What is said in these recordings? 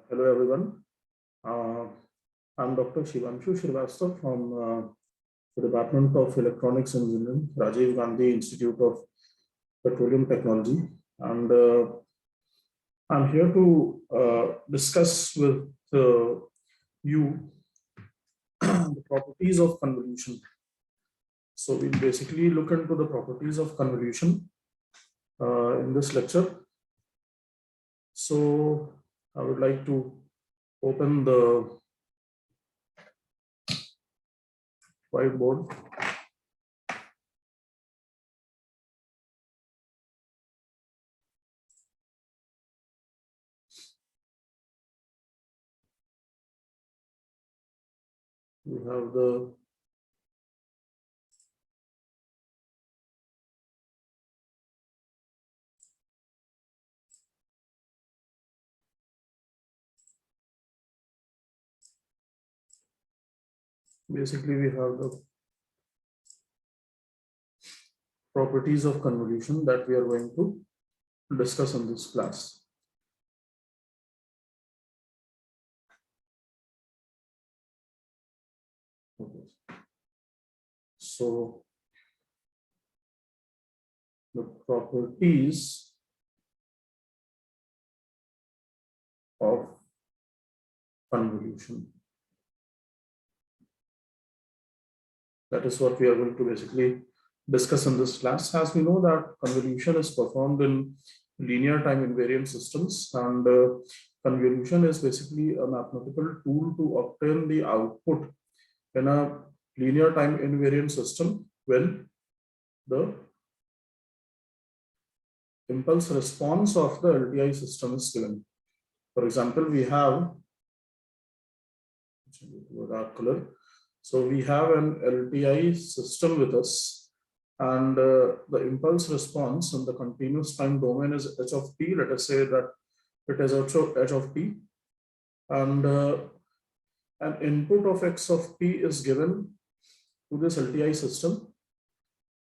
Hello everyone. Uh, I'm Dr. Shivanshu Shrivastava from the Department of Electronics Engineering, Rajiv Gandhi Institute of Petroleum Technology, and I'm here to discuss with you the properties of convolution. So we'll basically look into the properties of convolution in this lecture. So I would like to open the whiteboard. We have the basically we have the properties of convolution that we are going to discuss in this class. Okay. So the properties of convolution. That is what we are going to basically discuss in this class. As we know that convolution is performed in linear time invariant systems, and convolution is basically a mathematical tool to obtain the output in a linear time invariant system when the impulse response of the LTI system is given. For example, we have dark color. So we have an LTI system with us, and the impulse response in the continuous time domain is h of t. Let us say that it is h of t, and an input of x of t is given to this LTI system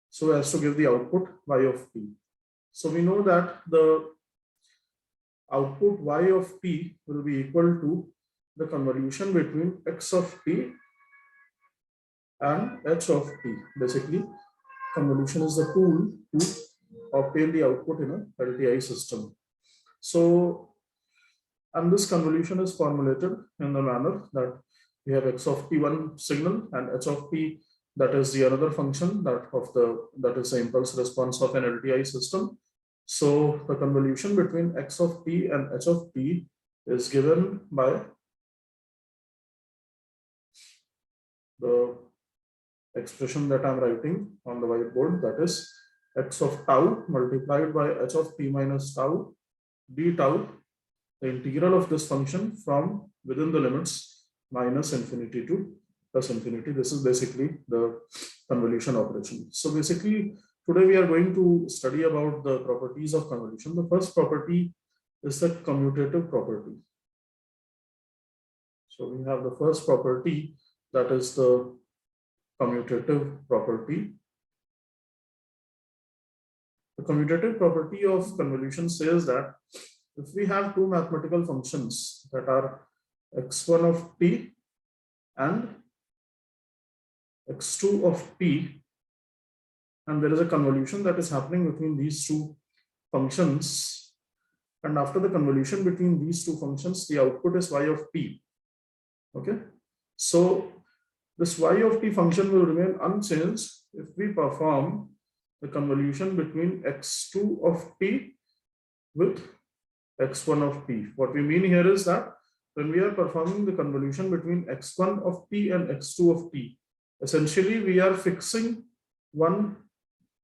so as to give the output y of t. So we know that the output y of t will be equal to the convolution between x of t and h of t. Basically, convolution is the tool to obtain the output in a LTI system. So, and this convolution is formulated in the manner that we have x of t one signal and h of t, that is the another function that is the impulse response of an LTI system. So the convolution between x of t and h of t is given by the expression that I'm writing on the whiteboard, that is x of tau multiplied by h of t minus tau d tau, the integral of this function from within the limits minus infinity to plus infinity. This is basically the convolution operation. So basically today we are going to study about the properties of convolution. The first property is the commutative property. So we have the first property, that is the commutative property. The commutative property of convolution says that if we have two mathematical functions that are x1 of t and x2 of t, and there is a convolution that is happening between these two functions, and after the convolution between these two functions, the output is y of t. Okay, so this y of t function will remain unchanged if we perform the convolution between x2 of t with x1 of t. What we mean here is that when we are performing the convolution between x1 of t and x2 of t, essentially we are fixing one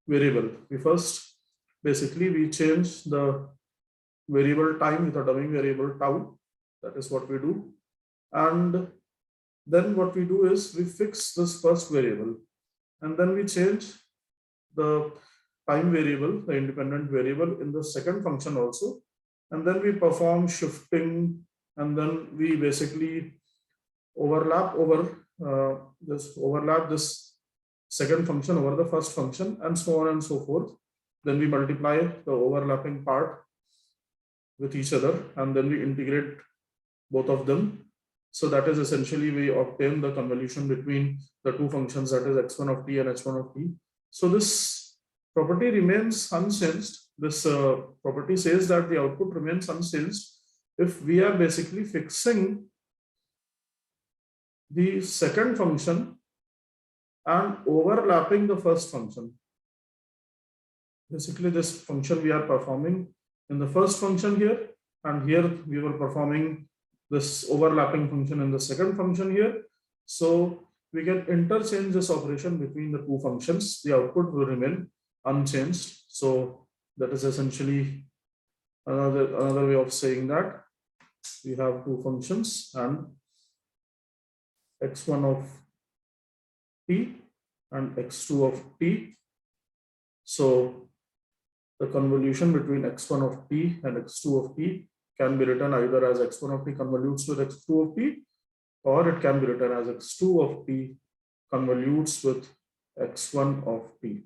variable. We first basically we change the variable time with a dummy variable tau. That is what we do. And then what we do is we fix this first variable, and then we change the time variable, the independent variable, in the second function also, and then we perform shifting, and then we basically overlap this second function over the first function, and so on and so forth. Then we multiply the overlapping part with each other, and then we integrate both of them. So that is essentially we obtain the convolution between the two functions, that is x1 of t and h1 of t. So this property remains unchanged. This property says that the output remains unchanged if we are basically fixing the second function and overlapping the first function. Basically, this function we are performing in the first function here, and here we were performing this overlapping function in the second function here. So we can interchange this operation between the two functions. The output will remain unchanged. So that is essentially another way of saying that we have two functions and x1 of t and x2 of t. So the convolution between x1 of t and x2 of t can be written either as x1 of t convolutes with x2 of t, or it can be written as x2 of t convolutes with x1 of t.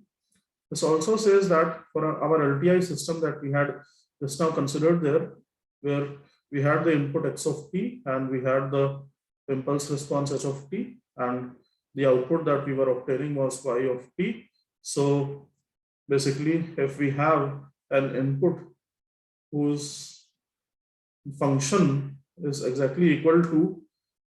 This also says that for our LTI system that we had just now considered there, where we had the input x of t and we had the impulse response h of t, and the output that we were obtaining was y of t. So basically, if we have an input whose function is exactly equal to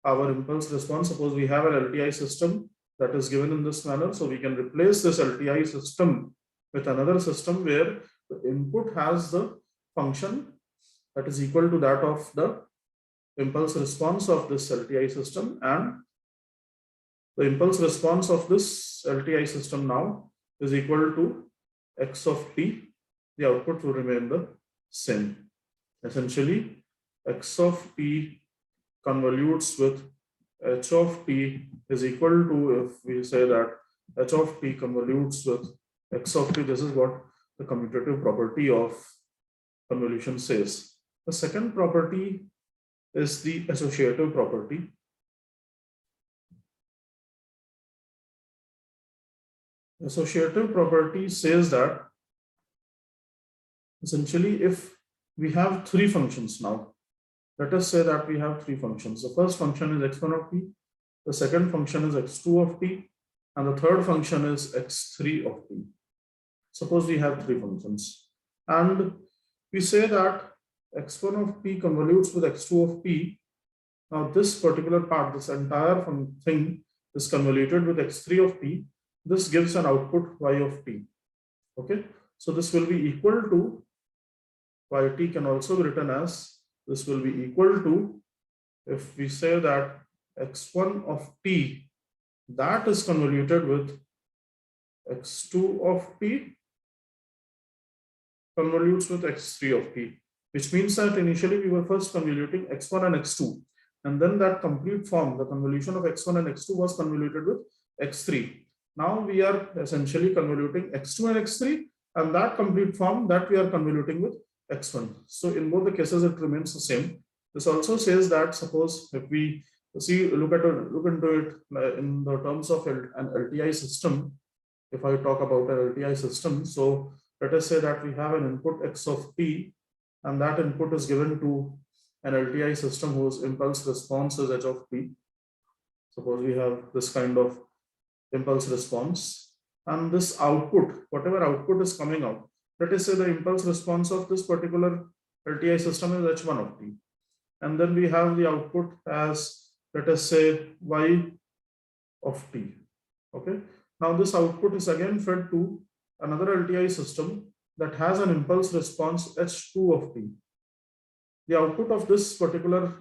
our impulse response, suppose we have an LTI system that is given in this manner, so we can replace this LTI system with another system where the input has the function that is equal to that of the impulse response of this LTI system, and the impulse response of this LTI system now is equal to x of t. The output will remain the same. Essentially, x of t convolutes with h of t is equal to, if we say that h of t convolutes with x of t, this is what the commutative property of convolution says. The second property is the associative property. Associative property says that essentially if we have three functions now, let us say that we have three functions. The first function is x1 of t, the second function is x2 of t, and the third function is x3 of t. Suppose we have three functions and we say that x1 of t convolutes with x2 of t. Now this particular part, this entire thing is convoluted with x3 of t. This gives an output y of t. Okay, so this will be equal to yt can also be written as, this will be equal to, if we say that x1 of t that is convoluted with x2 of t convolutes with x3 of t, which means that initially we were first convoluting x1 and x2, and then that complete form, the convolution of x1 and x2, was convoluted with x3. Now we are essentially convoluting x2 and x3, and that complete form that we are convoluting with x1. So in both the cases it remains the same. This also says that suppose if we look into it in the terms of an LTI system, if I talk about an LTI system, so let us say that we have an input x of t, and that input is given to an LTI system whose impulse response is h of t. Suppose we have this kind of impulse response, and this output, whatever output is coming out, let us say the impulse response of this particular LTI system is h1 of t, and then we have the output as, let us say, y of t. Okay, now this output is again fed to another LTI system that has an impulse response h2 of t. The output of this particular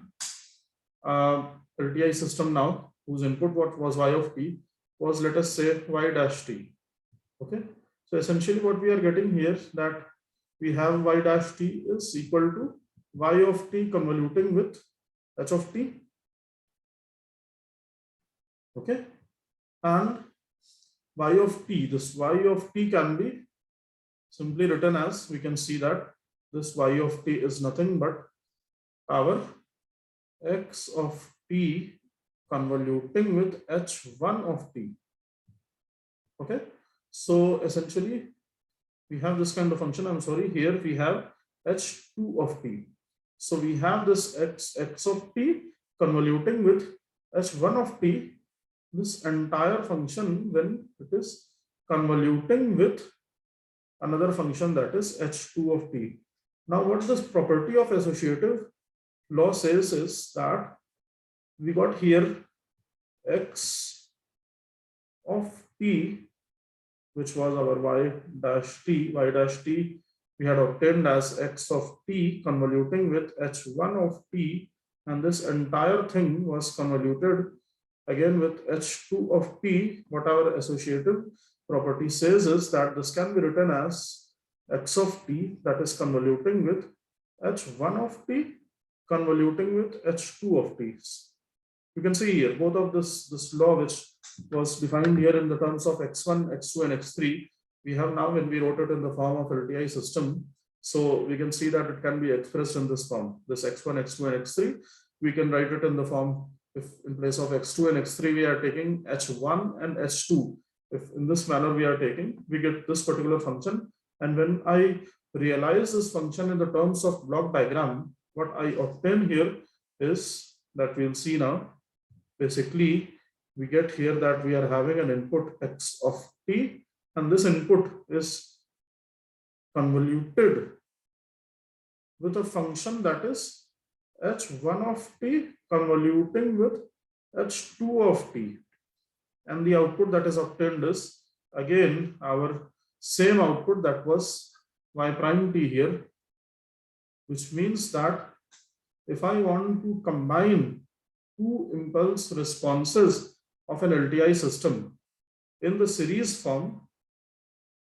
LTI system now, whose input was y of t, was, let us say, y dash t. Okay, so essentially what we are getting here, that we have y dash t is equal to y of t convoluting with h of t. Okay, and y of t, this y of t can be simply written as, we can see that this y of t is nothing but our x of t convoluting with h1 of t. Okay, so essentially we have this kind of function. I'm sorry, here we have h2 of t. So we have this x of t convoluting with h1 of t, this entire function when it is convoluting with another function that is h2 of t. Now what this property of associative law says is that we got here x of t, which was our y dash t we had obtained as x of t convoluting with h1 of t, and this entire thing was convoluted again with h2 of t. What our associative property says is that this can be written as x of t, that is convoluting with h1 of t convoluting with h2 of t. You can see here both of this law, which was defined here in the terms of x1, x2, and x3, we have now when we wrote it in the form of LTI system. So we can see that it can be expressed in this form. This x1, x2, and x3, we can write it in the form, if in place of x2 and x3 we are taking h1 and h2. If in this manner we are taking, we get this particular function. And when I realize this function in the terms of block diagram, what I obtain here is that we'll see now. Basically, we get here that we are having an input x of t, and this input is convoluted with a function that is h1 of t convoluting with h2 of t. And the output that is obtained is again our same output that was y prime t here, which means that if I want to combine two impulse responses of an LTI system in the series form,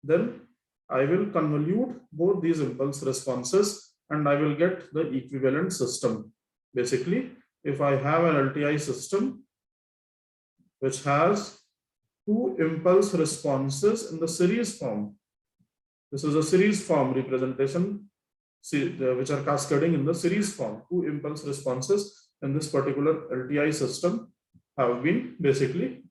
then I will convolute both these impulse responses and I will get the equivalent system. Basically, if I have an LTI system which has two impulse responses in the series form, this is a series form representation, which are cascading in the series form. Two impulse responses in this particular LTI system have been basically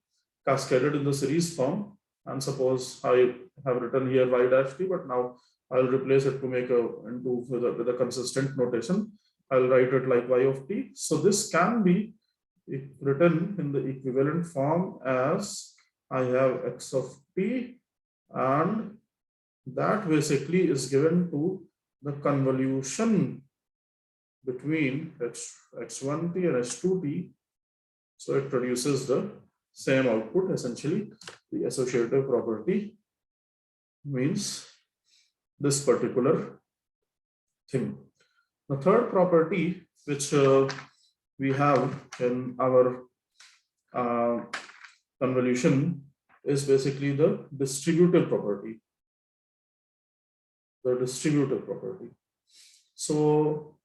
cascaded in the series form. And suppose I have written here y dash t, but now I'll replace it to make with a consistent notation. I'll write it like y of t. So this can be written in the equivalent form as I have x of t, and that basically is given to the convolution between x1t and h2t. So it produces the same output. Essentially, the associative property means this particular thing. The third property which we have in our convolution is basically the distributive property. The distributive property. So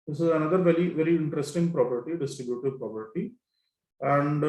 this is another very interesting property, distributive property, and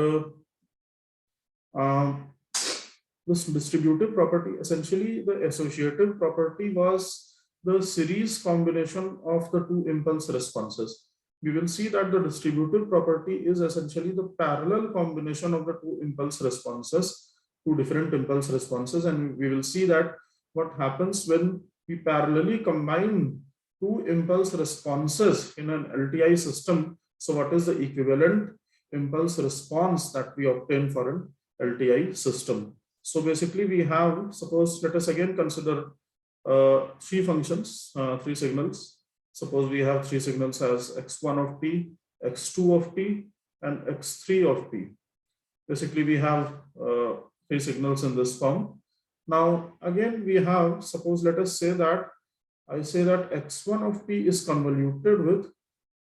this distributive property, essentially the associative property was the series combination of the two impulse responses. We will see that the distributive property is essentially the parallel combination of the two impulse responses, two different impulse responses, and we will see that what happens when we parallelly combine two impulse responses in an LTI system. So what is the equivalent impulse response that we obtain for an LTI system? So basically we have, suppose, let us again consider three functions, three signals. Suppose we have three signals as x1 of t, x2 of t, and x3 of t. Basically we have three signals in this form. Now again we have, suppose let us say that I say that x1 of t is convoluted with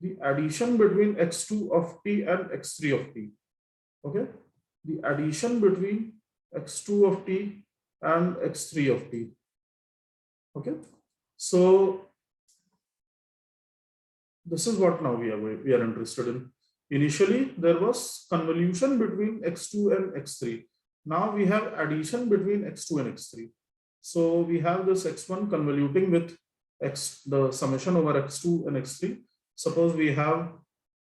the addition between x2 of t and x3 of t. Okay, the addition between x2 of t and x3 of t. Okay, so this is what now we are interested in. Initially there was convolution between x2 and x3. Now we have addition between x2 and x3. So we have this x1 convoluting with the summation over x2 and x3. Suppose we have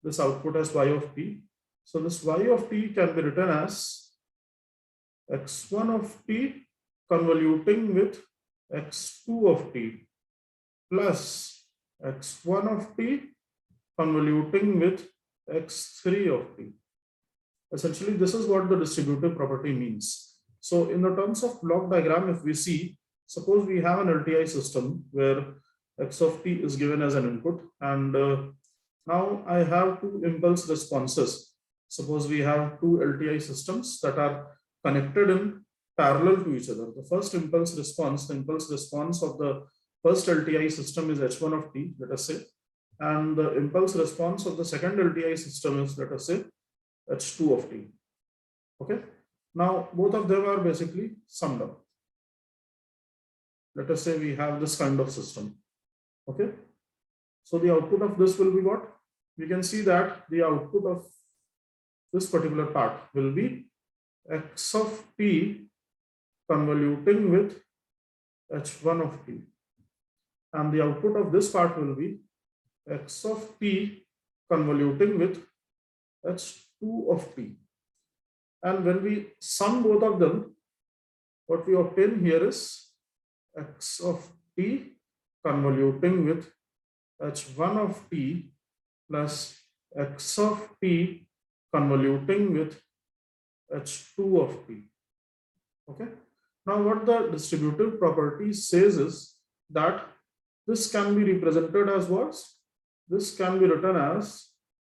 this output as y of t. So this y of t can be written as x1 of t convoluting with x2 of t plus x1 of t convoluting with x3 of t. Essentially, this is what the distributive property means. So in the terms of block diagram, if we see, suppose we have an LTI system where x of t is given as an input, and now I have two impulse responses. Suppose we have two LTI systems that are connected in parallel to each other. The first impulse response, the impulse response of the first LTI system is h1 of t, let us say, and the impulse response of the second LTI system is, let us say, h2 of t. Okay. Now both of them are basically summed up. Let us say we have this kind of system. Okay. So the output of this will be what? We can see that the output of this particular part will be x of t convoluting with h1 of t. And the output of this part will be x of t convoluting with h2 of t. And when we sum both of them, what we obtain here is x of t convoluting with h1 of t plus x of t convoluting with h2 of t. Okay. Now what the distributive property says is that this can be represented as what? This can be written as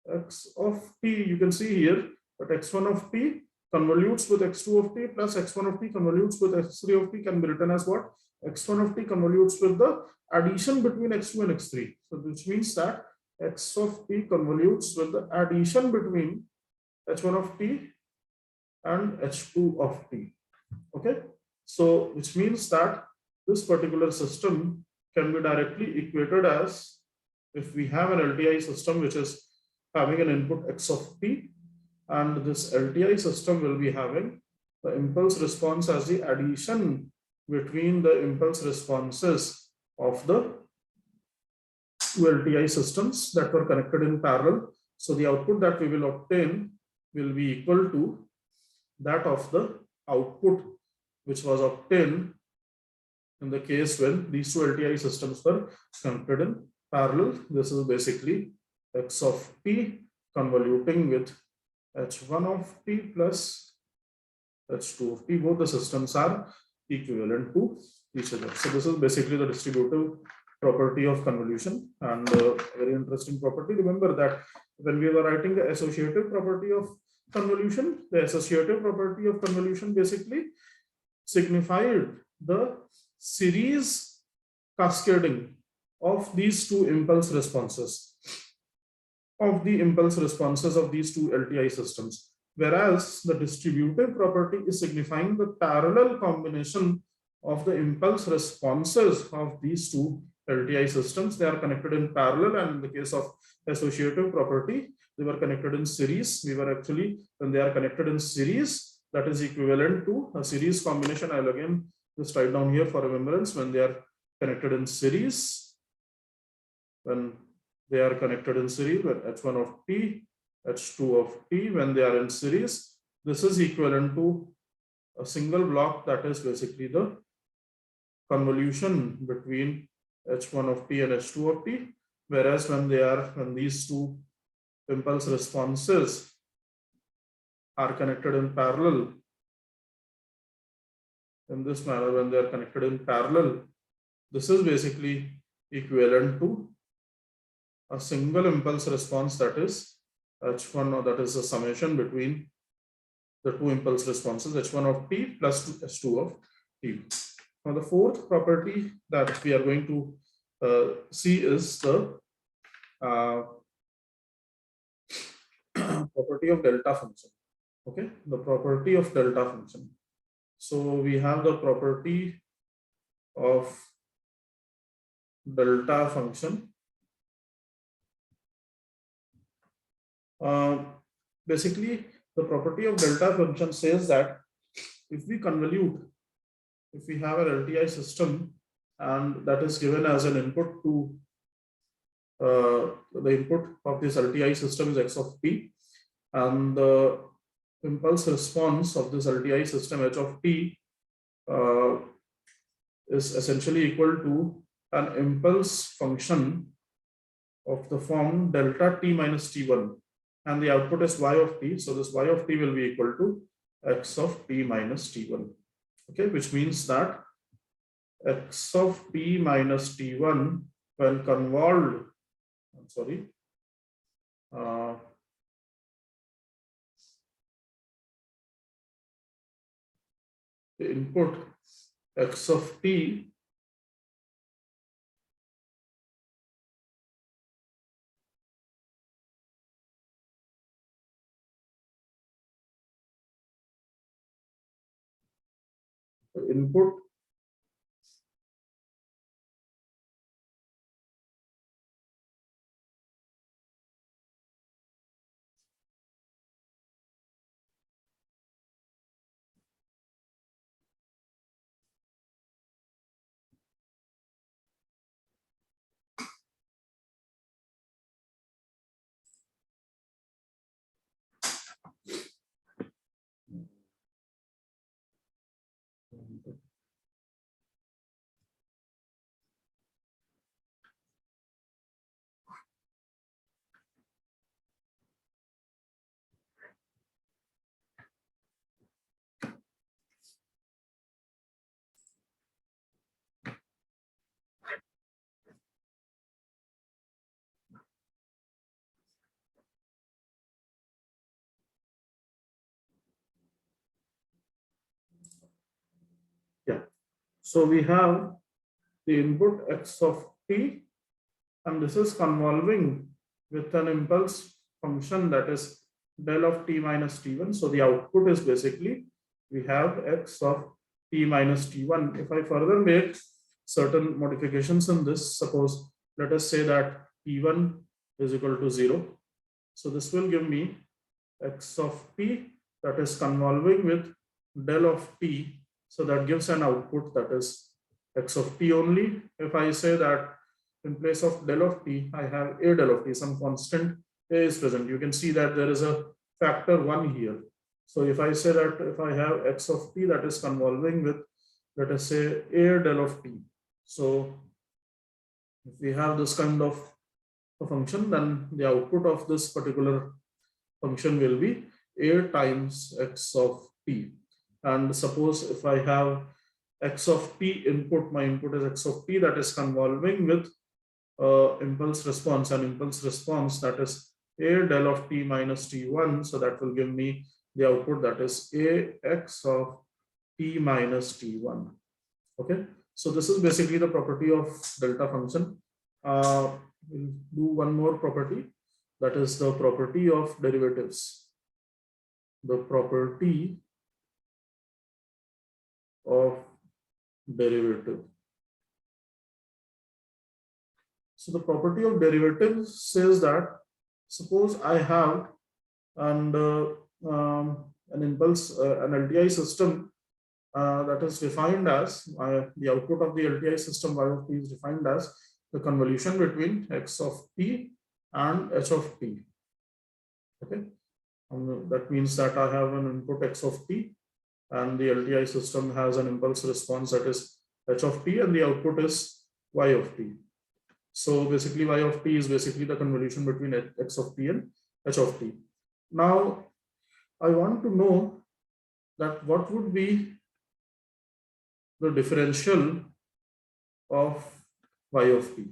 x of t. You can see here that x1 of t convolutes with x2 of t plus x1 of t convolutes with x3 of t can be written as what? x1 of t convolutes with the addition between x2 and x3. So which means that x of t convolutes with the addition between h1 of t and h2 of t. Okay. So which means that this particular system can be directly equated as, if we have an LTI system which is having an input x of t, and this LTI system will be having the impulse response as the addition between the impulse responses of the two LTI systems that were connected in parallel. So the output that we will obtain will be equal to that of the output which was obtained in the case when these two LTI systems were connected in parallel. This is basically x of t convoluting with h1 of t plus h2 of t. Both the systems are equivalent to each other. So this is basically the distributive property of convolution, and a very interesting property. Remember that when we were writing the associative property of convolution, the associative property of convolution basically signified the series cascading of these two impulse responses, of the impulse responses of these two LTI systems, whereas the distributive property is signifying the parallel combination of the impulse responses of these two LTI systems. They are connected in parallel, and in the case of associative property, they were connected in series. We were actually, when they are connected in series, that is equivalent to a series combination. I'll again just write down here for remembrance. When they are connected in series, when they are connected in series, when h1 of t, h2 of t, when they are in series, this is equivalent to a single block, that is basically the convolution between h1 of t and h2 of t. Whereas when these two impulse responses are connected in parallel in this manner, when they are connected in parallel, this is basically equivalent to a single impulse response, that is h1, or that is a summation between the two impulse responses, h1 of t plus h2 of t. Now the fourth property that we are going to see is the property of delta function. Okay, the property of delta function. So we have the property of delta function. Basically, the property of delta function says that if we convolute, if we have an LTI system and that is given as an input to the input of this LTI system is x of t, and the impulse response of this LTI system h of t is essentially equal to an impulse function of the form delta t minus t1, and the output is y of t. So this y of t will be equal to x of t minus t1. Okay, which means that x of t minus t1 when convolved, the input x of t input So we have the input x of t, and this is convolving with an impulse function that is del of t minus t1. So the output is basically we have x of t minus t1. If I further make certain modifications in this, suppose let us say that t1 is equal to 0. So this will give me x of t that is convolving with del of t. So that gives an output that is x of t only. If I say that in place of del of t, I have a del of t, some constant a is present. You can see that there is a factor 1 here. So if I say that if I have x of t that is convolving with, let us say, a del of t. So if we have this kind of a function, then the output of this particular function will be a times x of t. And suppose if I have x of t input, my input is x of t that is convolving with impulse response, and impulse response that is a del of t minus t1. So that will give me the output that is a x of t minus t1. Okay, so this is basically the property of delta function. We'll do one more property, that is the property of derivatives. The property of derivative. So the property of derivative says that suppose I have an impulse, an LTI system that is defined as the output of the LTI system y of t is defined as the convolution between x of t and h of t. Okay, that means that I have an input x of t, and the LTI system has an impulse response that is h of t, and the output is y of t. So basically y of t is basically the convolution between x of t and h of t. Now I want to know that what would be the differential of y of t.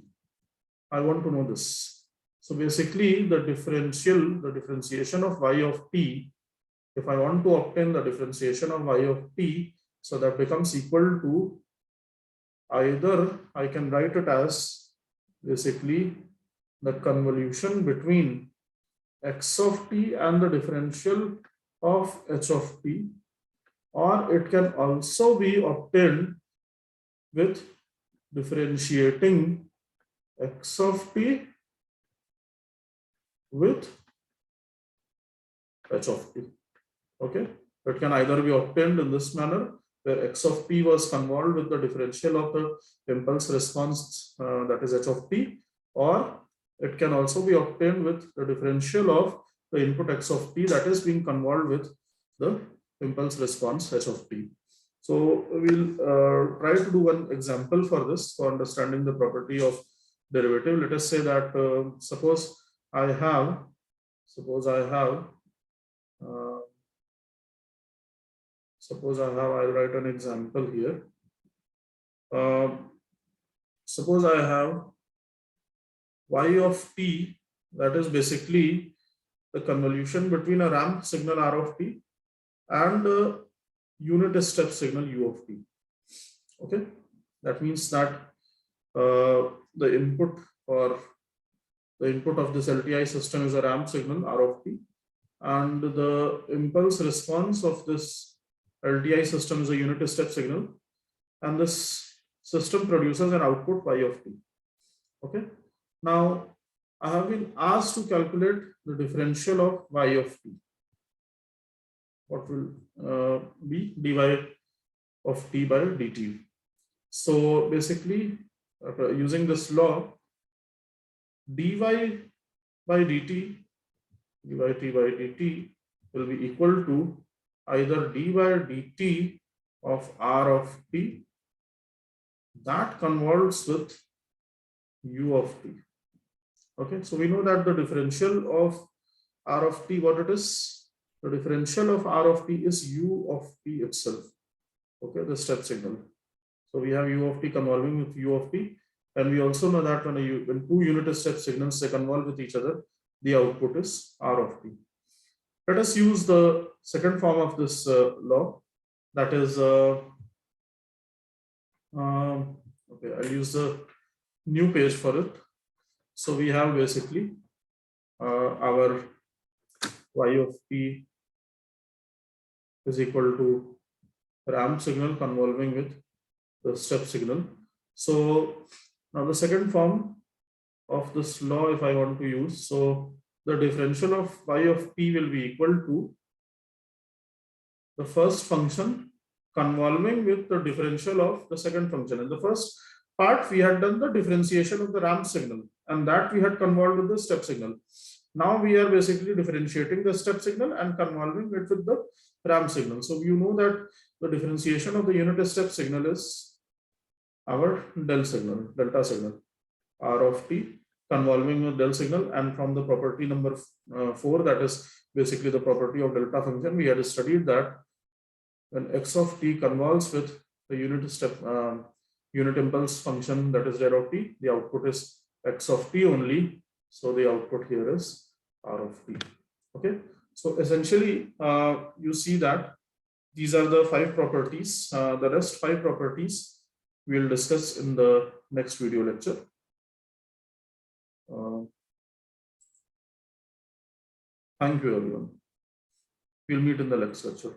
I want to know this. So basically the differentiation of y of t, if I want to obtain the differentiation of y of t, so that becomes equal to, either I can write it as basically the convolution between x of t and the differential of h of t, or it can also be obtained with differentiating x of t with h of t. Okay, it can either be obtained in this manner, where x of t was convolved with the differential of the impulse response, that is h of t, or it can also be obtained with the differential of the input x of t that is being convolved with the impulse response h of t. So we'll try to do one example for this, for understanding the property of derivative. Let us say that suppose I have, I'll write an example here. Suppose I have y of t, that is basically the convolution between a ramp signal r of t and a unit step signal u of t. Okay, that means that the input of this LTI system is a ramp signal r of t, and the impulse response of this LTI system is a unit step signal, and this system produces an output y of t. Okay, now I have been asked to calculate the differential of y of t. What will be dy of t by dt? So basically, using this law, dy by dt, dy t by dt will be equal to either d by dt of r of t that convolves with u of t. Okay, so we know that the differential of r of t, what it is? The differential of r of t is u of t itself. Okay, the step signal. So we have u of t convolving with u of t, and we also know that when two unit step signals they convolve with each other, the output is r of t. Let us use the second form of this law, that is okay, I'll use the new page for it. So we have basically our y of t is equal to ramp signal convolving with the step signal. So now the second form of this law, if I want to use, so the differential of y of t will be equal to the first function convolving with the differential of the second function. In the first part, we had done the differentiation of the ramp signal, and that we had convolved with the step signal. Now we are basically differentiating the step signal and convolving it with the ramp signal. So you know that the differentiation of the unit step signal is our delta signal, r of t convolving with delta signal, and from the property number 4, that is basically the property of delta function, we had studied that when x of t convolves with the unit impulse function, that is z of t, the output is x of t only. So the output here is r of t. Okay, so essentially you see that these are the 5 properties. The rest 5 properties we will discuss in the next video lecture. Thank you, everyone. We'll meet in the next lecture.